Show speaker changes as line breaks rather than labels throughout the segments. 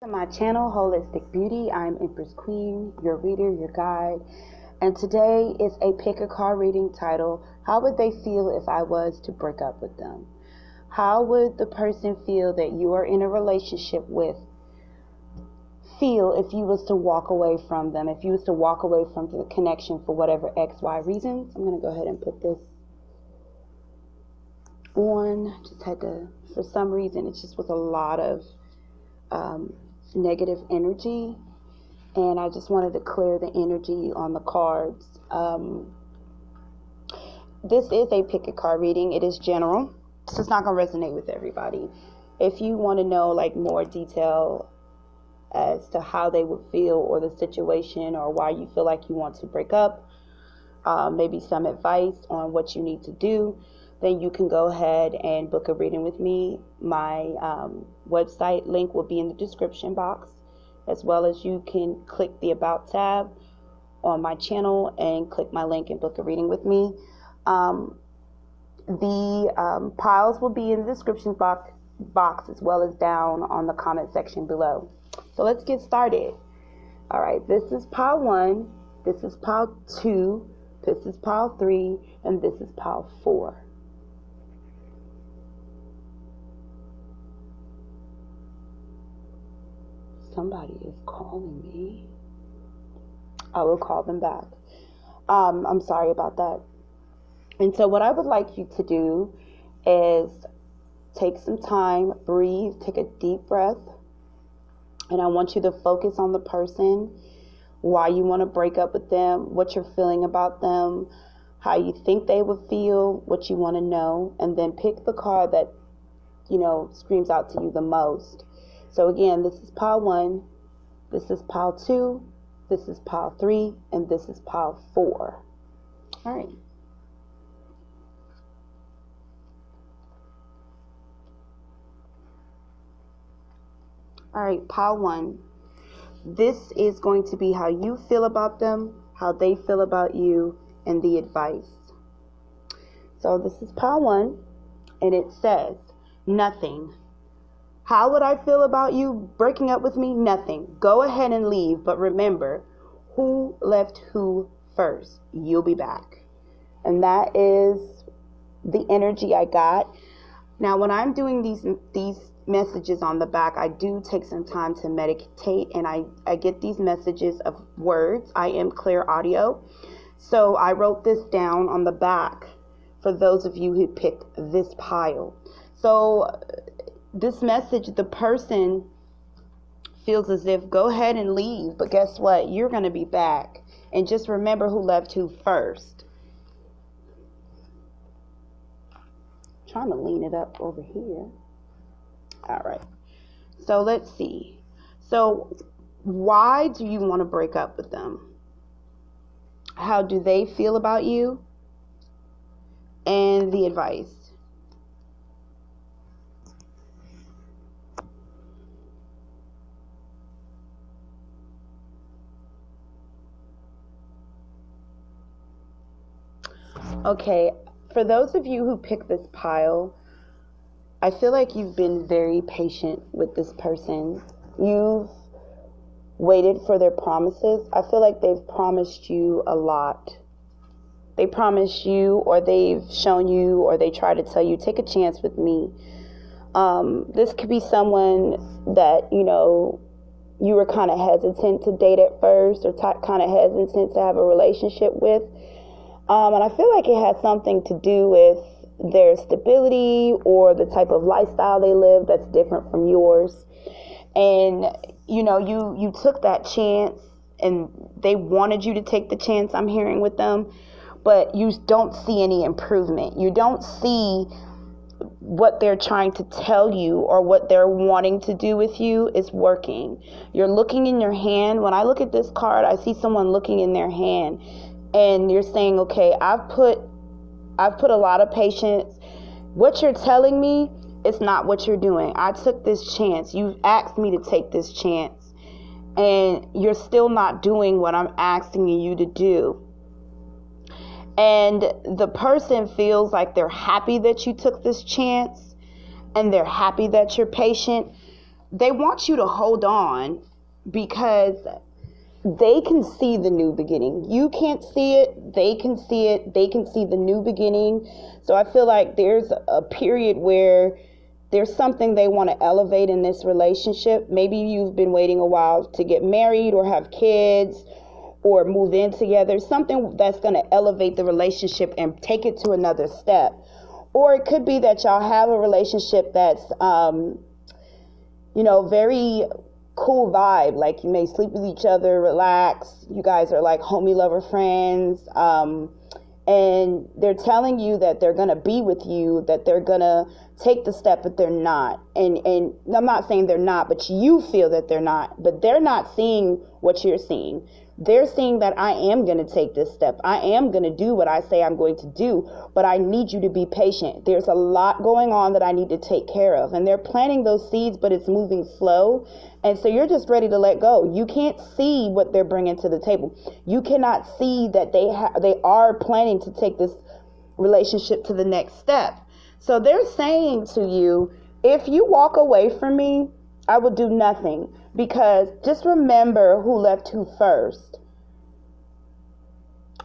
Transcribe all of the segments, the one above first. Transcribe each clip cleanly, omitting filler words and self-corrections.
To my channel, Wholistic Beauty. I'm Empress Queen, your reader, your guide. And today is a pick a card reading titled, How Would They Feel If I Was to Break Up With Them? How would the person feel that you are in a relationship with feel if you was to walk away from them, if you was to walk away from the connection for whatever XY reasons? I'm going to go ahead and put this on. Just had to, for some reason, it just was a lot of negative energy, and I just wanted to clear the energy on the cards. This is a pick a card reading. It is general, so it's not going to resonate with everybody. If you want to know like more detail as to how they would feel or the situation or why you feel like you want to break up, maybe some advice on what you need to do, then you can go ahead and book a reading with me. My website link will be in the description box, as well as you can click the About tab on my channel and click my link and book a reading with me. The piles will be in the description box as well as down on the comment section below. So let's get started. All right, this is pile 1, this is pile 2, this is pile 3, and this is pile 4. Somebody is calling me. I will call them back. I'm sorry about that. And so what I would like you to do is take some time, breathe, take a deep breath. And I want you to focus on the person, why you want to break up with them, what you're feeling about them, how you think they would feel, what you want to know, and then pick the card that, you know, screams out to you the most. So again, this is pile 1, this is pile 2, this is pile 3, and this is pile 4. All right. All right, pile 1. This is going to be how you feel about them, how they feel about you, and the advice. So this is pile 1, and it says, nothing. How would I feel about you breaking up with me? Nothing. Go ahead and leave, but remember, who left who first? You'll be back. And that is the energy I got. Now, when I'm doing these messages on the back, I do take some time to meditate, and I get these messages of words. I am clear audio. So I wrote this down on the back for those of you who picked this pile. So this message, the person feels as if go ahead and leave, but guess what? You're going to be back. And just remember who left who first. Trying to lean it up over here. All right. So let's see. So why do you want to break up with them? How do they feel about you? And the advice. Okay, for those of you who picked this pile, I feel like you've been very patient with this person. You've waited for their promises. I feel like they've promised you a lot. They promised you, or they've shown you, or they try to tell you, take a chance with me. This could be someone that, you know, you were kind of hesitant to date at first, or kind of hesitant to have a relationship with. And I feel like it has something to do with their stability or the type of lifestyle they live that's different from yours. And, you know, you took that chance, and they wanted you to take the chance, I'm hearing, with them, but you don't see any improvement. You don't see what they're trying to tell you or what they're wanting to do with you is working. You're looking in your hand. When I look at this card, I see someone looking in their hand. And you're saying, okay, I've put a lot of patience. What you're telling me is not what you're doing. I took this chance. You asked me to take this chance. And you're still not doing what I'm asking you to do. And the person feels like they're happy that you took this chance, and they're happy that you're patient. they want you to hold on because they can see the new beginning. You can't see it. They can see it. They can see the new beginning. So I feel like there's a period where there's something they want to elevate in this relationship. Maybe you've been waiting a while to get married or have kids or move in together. Something that's going to elevate the relationship and take it to another step. Or it could be that y'all have a relationship that's, very cool vibe. Like you may sleep with each other, relax. You guys are like homie lover friends. And they're telling you that they're going to be with you, that they're going to take the step, but they're not. And I'm not saying they're not, but you feel that they're not. But they're not seeing what you're seeing. They're seeing that I am going to take this step. I am going to do what I say I'm going to do, but I need you to be patient. There's a lot going on that I need to take care of. And they're planting those seeds, but it's moving slow. And so you're just ready to let go. You can't see what they're bringing to the table. You cannot see that they are planning to take this relationship to the next step. So they're saying to you, if you walk away from me, I will do nothing. Because just remember who left who first.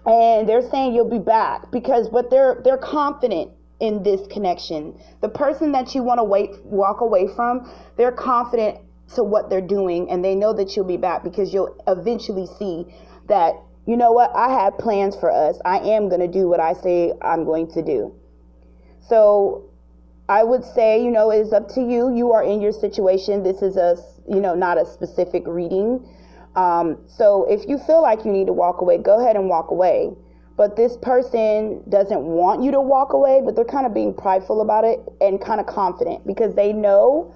And they're saying you'll be back because they're confident in this connection. The person that you want to walk away from, they're confident to what they're doing, and they know that you'll be back because you'll eventually see that, you know what, I have plans for us. I am going to do what I say I'm going to do. So I would say, it is up to you. You are in your situation. This is not a specific reading. So if you feel like you need to walk away, go ahead and walk away. But this person doesn't want you to walk away, but they're kind of being prideful about it and kind of confident because they know.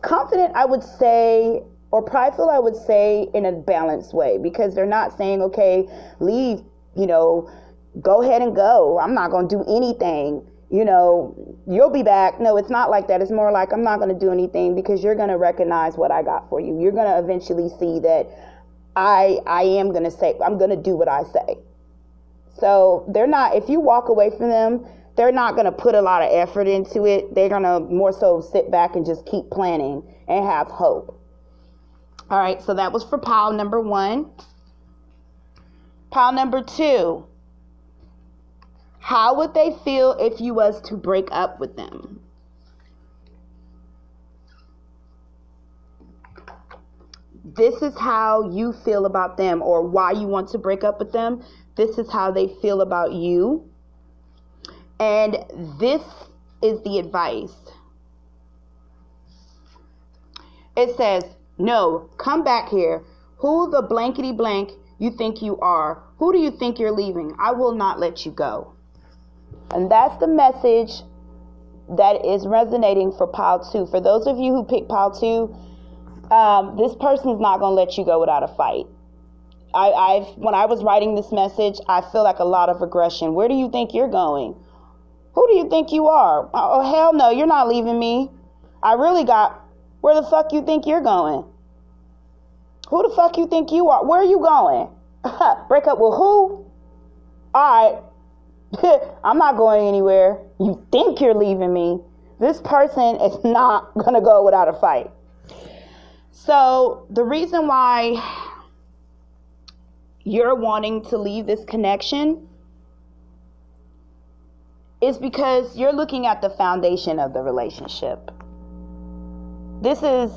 Confident, I would say, or prideful, I would say in a balanced way, because they're not saying, okay, leave, go ahead and go. I'm not going to do anything. You'll be back. No, it's not like that. It's more like I'm not going to do anything because you're going to recognize what I got for you. You're going to eventually see that I am going to say, I'm going to do what I say. So they're not, if you walk away from them, they're not going to put a lot of effort into it. They're going to more so sit back and just keep planning and have hope. All right, so that was for pile number 1. Pile number 2. How would they feel if you was to break up with them? This is how you feel about them, or why you want to break up with them. This is how they feel about you. And this is the advice. It says, no, come back here. Who the blankety blank you think you are? Who do you think you're leaving? I will not let you go. And that's the message that is resonating for pile 2. For those of you who pick pile 2, this person is not going to let you go without a fight. When I was writing this message, I feel like a lot of aggression. Where do you think you're going? Who do you think you are? Oh, hell no, you're not leaving me. Where the fuck you think you're going? Who the fuck you think you are? Where are you going? Break up with who? All right. I'm not going anywhere. You think you're leaving me. This person is not going to go without a fight. So the reason why you're wanting to leave this connection is because you're looking at the foundation of the relationship. This is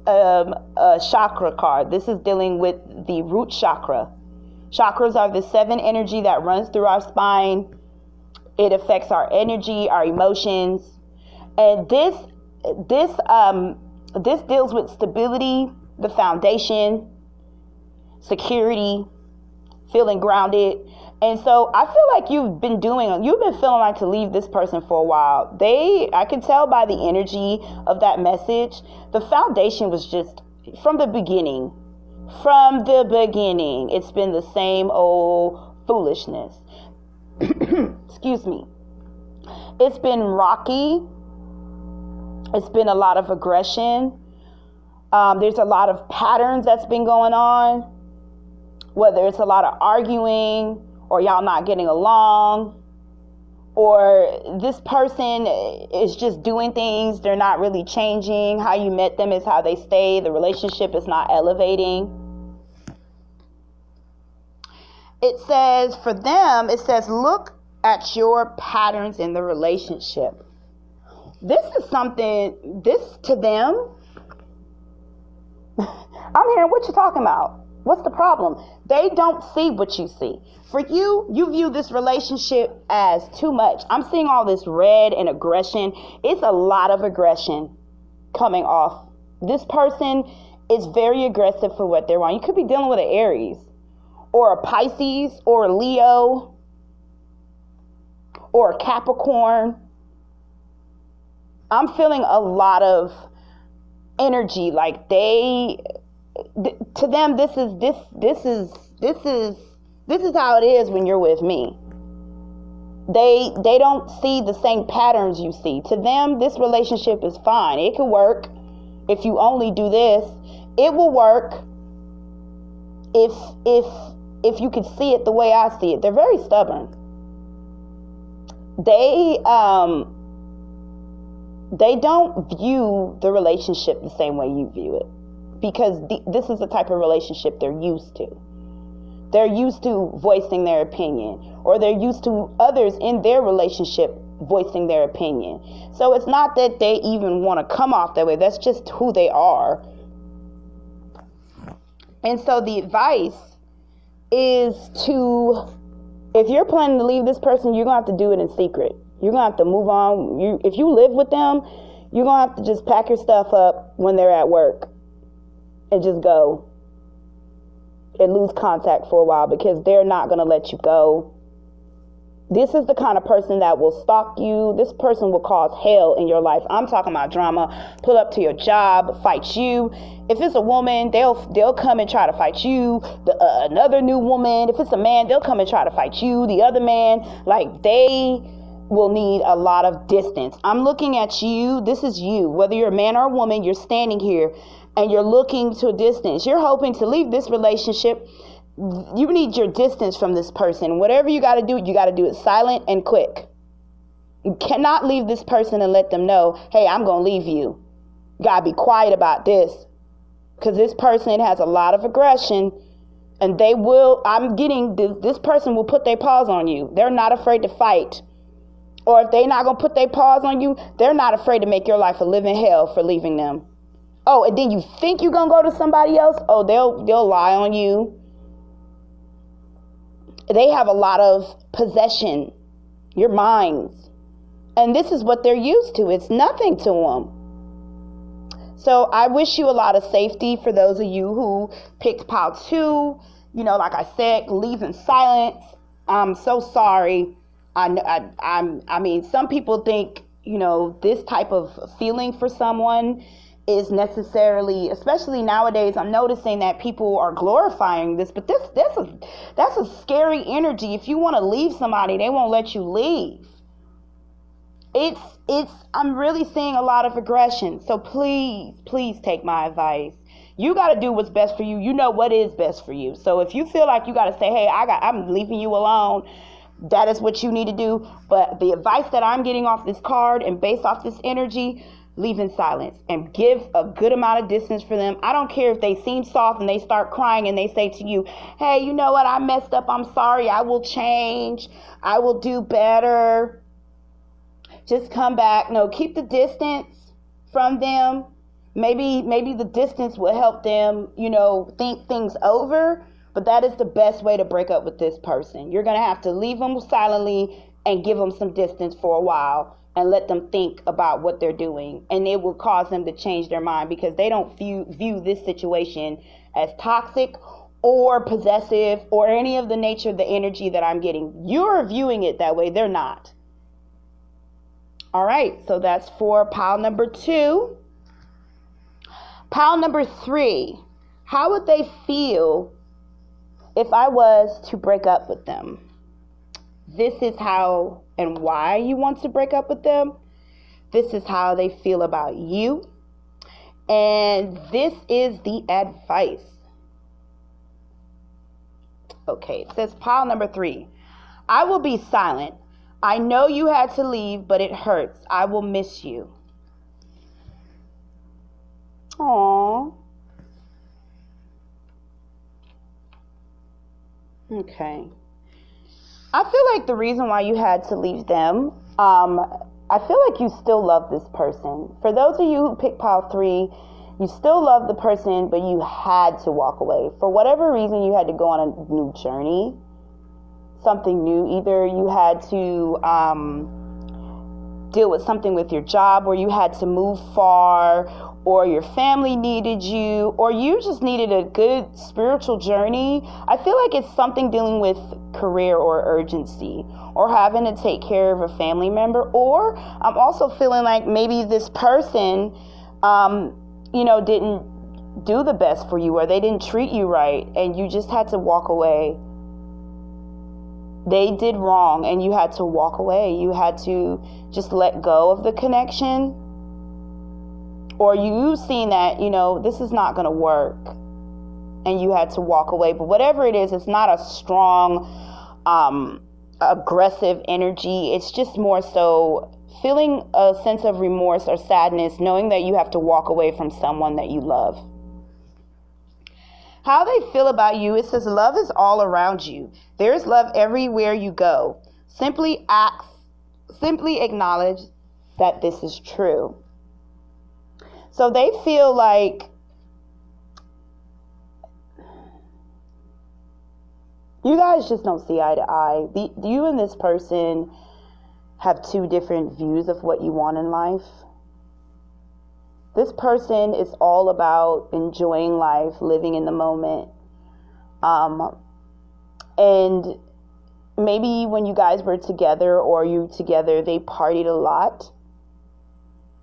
a chakra card. This is dealing with the root chakra. Chakras are the 7 energy that runs through our spine. It affects our energy, our emotions. And this deals with stability, the foundation, security, feeling grounded. And so I feel like you've been feeling like to leave this person for a while. I could tell by the energy of that message, the foundation was just from the beginning. From the beginning, it's been the same old foolishness. Excuse me. It's been rocky. It's been a lot of aggression. There's a lot of patterns that's been going on, whether it's a lot of arguing or y'all not getting along, or this person is just doing things, they're not really changing. How you met them is how they stay. The relationship is not elevating. It says, for them, it says, look at your patterns in the relationship. This is something, this to them, I'm hearing what you're talking about. What's the problem? They don't see what you see. For you, you view this relationship as too much. I'm seeing all this red and aggression. It's a lot of aggression coming off. This person is very aggressive for what they want. You could be dealing with an Aries or a Pisces or a Leo or a Capricorn. I'm feeling a lot of energy, like to them, this is how it is when you're with me. They don't see the same patterns you see. To them, this relationship is fine. It could work if you only do this. It will work if you could see it the way I see it. They're very stubborn. They don't view the relationship the same way you view it, because this is the type of relationship they're used to. They're used to voicing their opinion, or they're used to others in their relationship voicing their opinion. So it's not that they even want to come off that way. That's just who they are. And so the advice is to, if you're planning to leave this person, you're going to have to do it in secret. You're going to have to move on. If you live with them, you're going to have to just pack your stuff up when they're at work and just go and lose contact for a while, because they're not going to let you go. This is the kind of person that will stalk you. This person will cause hell in your life. I'm talking about drama. Pull up to your job, fight you. If it's a woman, they'll come and try to fight you. Another new woman. If it's a man, they'll come and try to fight you. The other man, like, they will need a lot of distance. I'm looking at you. This is you. Whether you're a man or a woman, you're standing here and you're looking to a distance. You're hoping to leave this relationship. You need your distance from this person. Whatever you got to do, you got to do it silent and quick. You cannot leave this person and let them know, hey, I'm going to leave you. You got to be quiet about this, because this person has a lot of aggression, and they will, I'm getting, this person will put their paws on you. They're not afraid to fight. Or if they're not going to put their paws on you, they're not afraid to make your life a living hell for leaving them. Oh, and then you think you're going to go to somebody else? Oh, they'll lie on you. They have a lot of possession, your minds. And this is what they're used to. It's nothing to them. So I wish you a lot of safety for those of you who picked pile 2. You know, like I said, leave in silence. I'm so sorry. I mean, some people think, you know, this type of feeling for someone is necessarily, especially nowadays, I'm noticing that people are glorifying this, but that's a scary energy. If you want to leave somebody, they won't let you leave. I'm really seeing a lot of aggression. So please take my advice. You got to do what's best for you. You know what is best for you. So if you feel like you got to say, hey, I'm leaving you alone, that is what you need to do. But the advice that I'm getting off this card and based off this energy, leave in silence and give a good amount of distance for them. I don't care if they seem soft and they start crying and they say to you, hey, you know what? I messed up. I'm sorry. I will change. I will do better. Just come back. No, keep the distance from them. Maybe the distance will help them, you know, think things over. But that is the best way to break up with this person. You're going to have to leave them silently and give them some distance for a while and let them think about what they're doing. And it will cause them to change their mind, because they don't view this situation as toxic or possessive or any of the nature of the energy that I'm getting. You're viewing it that way. They're not. All right. So that's for pile number 2. Pile number 3. How would they feel if I was to break up with them? This is how and why you want to break up with them. This is how they feel about you. And this is the advice. Okay, it says pile number 3. I will be silent. I know you had to leave, but it hurts. I will miss you. Aww. Okay. I feel like the reason why you had to leave them, I feel like you still love this person. For those of you who pick pile 3, you still love the person, but you had to walk away. For whatever reason, you had to go on a new journey, something new. Either you had to deal with something with your job, or you had to move far, or your family needed you, or you just needed a good spiritual journey. I feel like it's something dealing with career or urgency, or having to take care of a family member. Or I'm also feeling like maybe this person, didn't do the best for you, or they didn't treat you right, and you just had to walk away. They did wrong, and you had to walk away. You had to just let go of the connection. Or you've seen that, this is not going to work, and you had to walk away. But whatever it is, it's not a strong, aggressive energy. It's just more so feeling a sense of remorse or sadness, knowing that you have to walk away from someone that you love. How they feel about you, it says love is all around you. There is love everywhere you go. Simply acknowledge that this is true. So they feel like you guys just don't see eye to eye. You and this person have two different views of what you want in life. This person is all about enjoying life, living in the moment. And maybe when you guys were together, or you together, they partied a lot,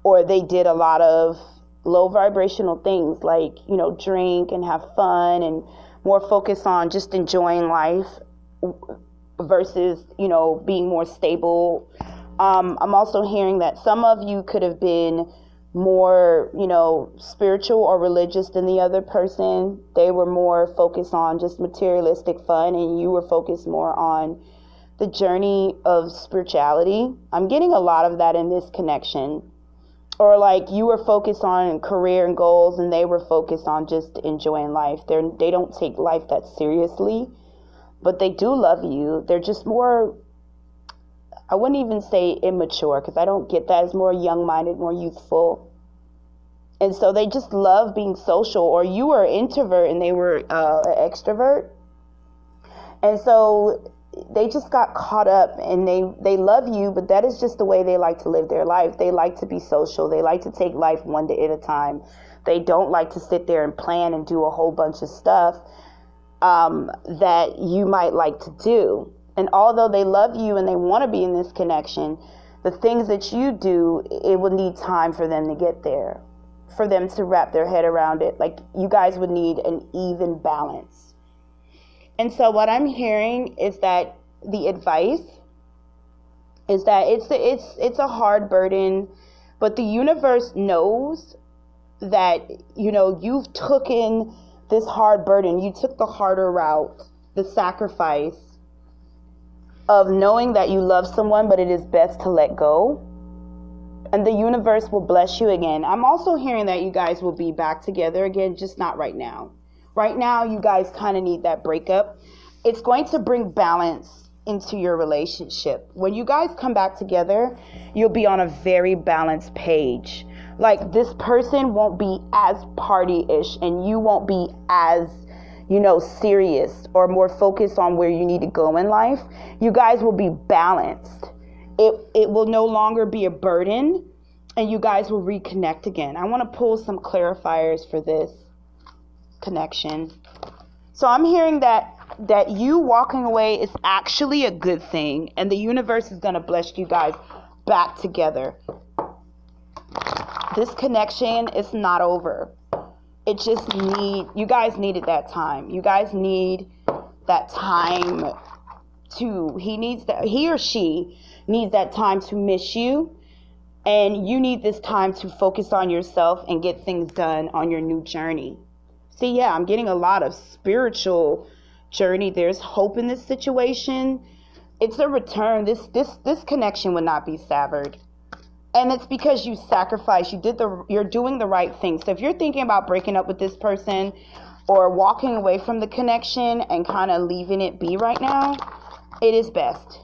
or they did a lot of low vibrational things like, drink and have fun, and more focus on just enjoying life versus, being more stable. I'm also hearing that some of you could have been more, spiritual or religious than the other person. They were more focused on just materialistic fun, and you were focused more on the journey of spirituality. I'm getting a lot of that in this connection. Or like you were focused on career and goals, and they were focused on just enjoying life. They don't take life that seriously, but they do love you. They're just more, I wouldn't even say immature, because I don't get that. It's more young-minded, more youthful. And so they just love being social. Or you were an introvert and they were an extrovert. And so they just got caught up, and they love you, but that is just the way they like to live their life. They like to be social. They like to take life one day at a time. They don't like to sit there and plan and do a whole bunch of stuff that you might like to do. And although they love you and they want to be in this connection, the things that you do, it will need time for them to get there, for them to wrap their head around it. Like, you guys would need an even balance. And so what I'm hearing is that the advice is that it's a hard burden, but the universe knows that, you've taken this hard burden. You took the harder route, the sacrifice of knowing that you love someone, but it is best to let go. And the universe will bless you again. I'm also hearing that you guys will be back together again, just not right now. Right now, you guys kind of need that breakup. It's going to bring balance into your relationship. When you guys come back together, you'll be on a very balanced page. Like, this person won't be as party-ish, and you won't be as, serious or more focused on where you need to go in life. You guys will be balanced. It will no longer be a burden, and you guys will reconnect again. I want to pull some clarifiers for this connection. So I'm hearing that you walking away is actually a good thing, and the universe is going to bless you guys back together. This connection is not over. It just you guys needed that time. You guys need that time he or she needs that time to miss you, and you need this time to focus on yourself and get things done on your new journey. See, yeah, I'm getting a lot of spiritual journey. There's hope in this situation. It's a return. This connection would not be severed. And it's because you sacrificed. You're doing the right thing. So if you're thinking about breaking up with this person or walking away from the connection and kind of leaving it be right now, it is best.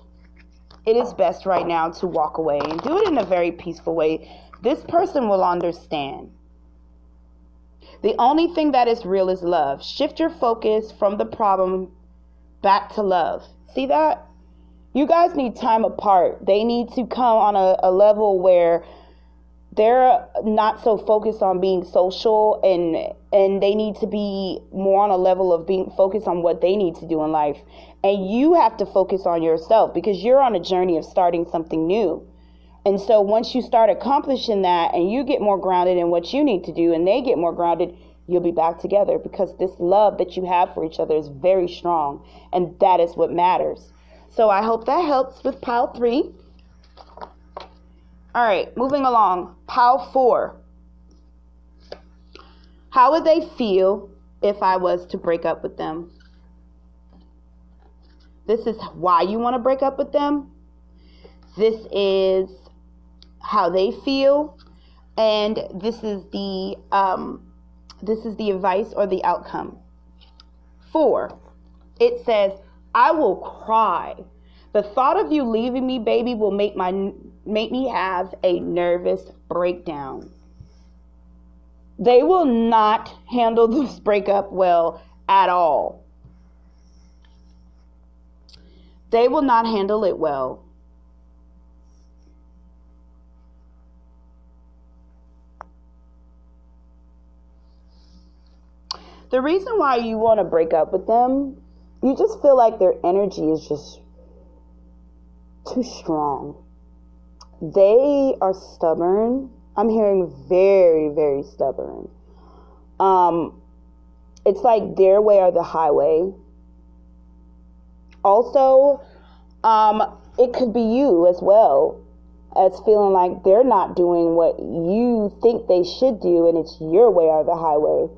It is best right now to walk away and do it in a very peaceful way. This person will understand. The only thing that is real is love. Shift your focus from the problem back to love. See that? You guys need time apart. They need to come on a level where they're not so focused on being social, and they need to be more on a level of being focused on what they need to do in life. And you have to focus on yourself because you're on a journey of starting something new. And so once you start accomplishing that and you get more grounded in what you need to do and they get more grounded, you'll be back together because this love that you have for each other is very strong. And that is what matters. So I hope that helps with pile 3. All right, moving along. Pile 4. How would they feel if I was to break up with them? This is why you want to break up with them. This is how they feel, and this is the advice or the outcome. 4. It says, I will cry. The thought of you leaving me, baby, will make me have a nervous breakdown. They will not handle this breakup well at all. They will not handle it well. The reason why you want to break up with them, you just feel like their energy is just too strong. They are stubborn. I'm hearing very, very stubborn. It's like their way or the highway. Also, it could be you as well as feeling like they're not doing what you think they should do and it's your way or the highway.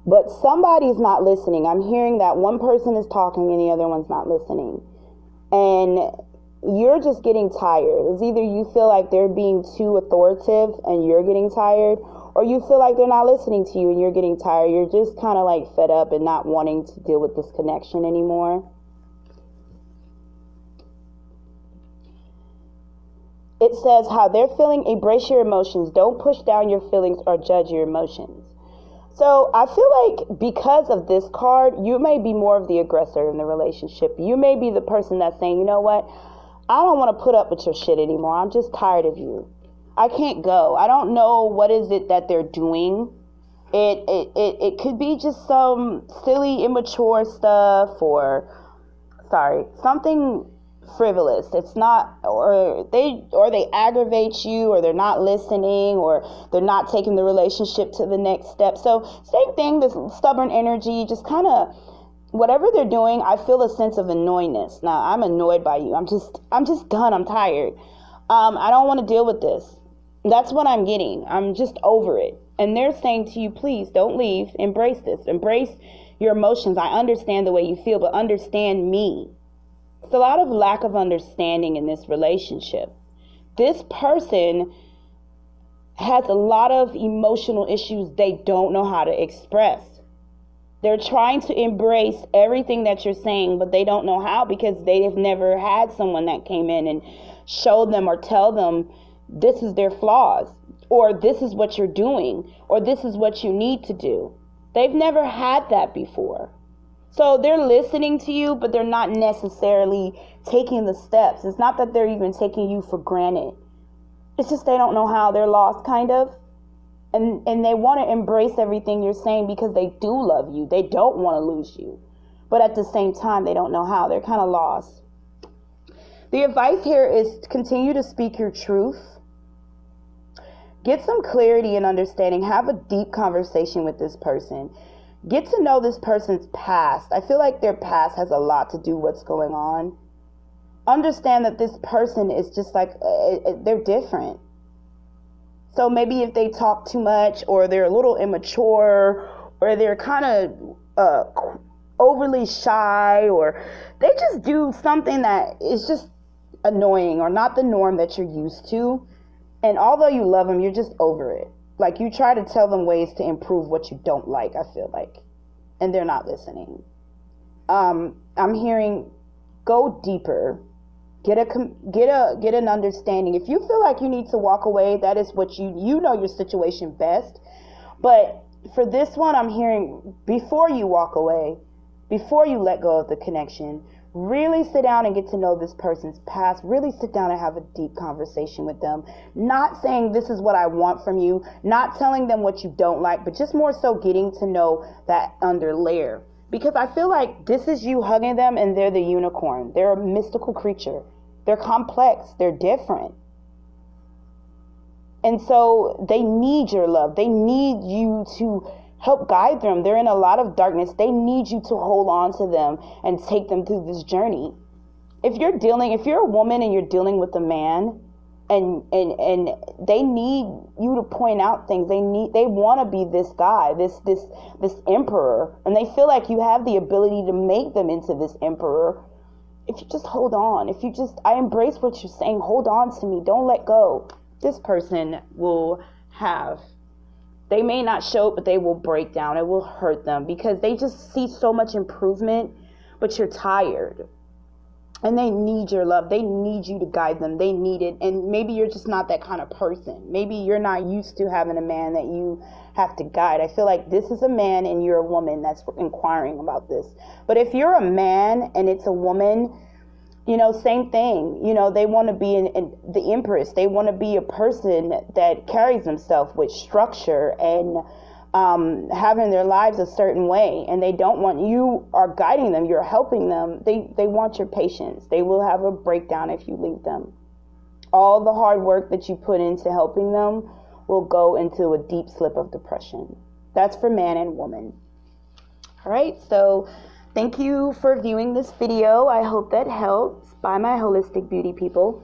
But somebody's not listening. I'm hearing that one person is talking and the other one's not listening. And you're just getting tired. It's either you feel like they're being too authoritative and you're getting tired, or you feel like they're not listening to you and you're getting tired. You're just kind of like fed up and not wanting to deal with this connection anymore. It says how they're feeling, embrace your emotions. Don't push down your feelings or judge your emotions. So I feel like because of this card, you may be more of the aggressor in the relationship. You may be the person that's saying, you know what? I don't want to put up with your shit anymore. I'm just tired of you. I can't go. I don't know what is it that they're doing. It could be just some silly, immature stuff or, something frivolous. It's not, or they aggravate you, or they're not listening, or they're not taking the relationship to the next step. So same thing, this stubborn energy, just kind of whatever they're doing, I feel a sense of annoyingness. Now, I'm annoyed by you. I'm just done. I'm tired. I don't want to deal with this. That's what I'm getting. I'm just over it. And they're saying to you, please don't leave. Embrace this. Embrace your emotions. I understand the way you feel, but understand me. It's a lot of lack of understanding in this relationship. This person has a lot of emotional issues they don't know how to express. They're trying to embrace everything that you're saying, but they don't know how because they have never had someone that came in and showed them or tell them this is their flaws, or this is what you're doing, or this is what you need to do. They've never had that before. So they're listening to you, but they're not necessarily taking the steps. It's not that they're even taking you for granted. It's just they don't know how. They're lost, kind of. And they want to embrace everything you're saying because they do love you. They don't want to lose you. But at the same time, they don't know how. They're kind of lost. The advice here is to continue to speak your truth. Get some clarity and understanding. Have a deep conversation with this person. Get to know this person's past. I feel like their past has a lot to do with what's going on. Understand that this person is just like, they're different. So maybe if they talk too much, or they're a little immature, or they're kind of overly shy, or they just do something that is just annoying or not the norm that you're used to. And although you love them, you're just over it. Like, you try to tell them ways to improve what you don't like, I feel like, and they're not listening. I'm hearing, go deeper. Get an understanding. If you feel like you need to walk away, that is what you know your situation best. But for this one, I'm hearing, before you walk away, before you let go of the connection, really sit down and get to know this person's past. Really sit down and have a deep conversation with them. Not saying this is what I want from you, not telling them what you don't like, but just more so getting to know that under layer. Because I feel like this is you hugging them and they're the unicorn. They're a mystical creature. They're complex. They're different. And so they need your love. They need you to help guide them. They're in a lot of darkness. They need you to hold on to them and take them through this journey. If you're a woman and you're dealing with a man and they need you to point out things, they want to be this guy, this emperor, and they feel like you have the ability to make them into this emperor. If you just hold on, I embrace what you're saying, hold on to me, don't let go. This person will they may not show it, but they will break down. It will hurt them because they just see so much improvement, but you're tired. And they need your love. They need you to guide them. They need it. And maybe you're just not that kind of person. Maybe you're not used to having a man that you have to guide. I feel like this is a man and you're a woman that's inquiring about this. But if you're a man and it's a woman, same thing. They want to be the empress. They want to be a person that carries themselves with structure and having their lives a certain way. And they don't want, you are guiding them, you're helping them. They want your patience. They will have a breakdown if you leave them. All the hard work that you put into helping them will go into a deep slip of depression. That's for man and woman. All right, so thank you for viewing this video. I hope that helps. By my Holistic Beauty people.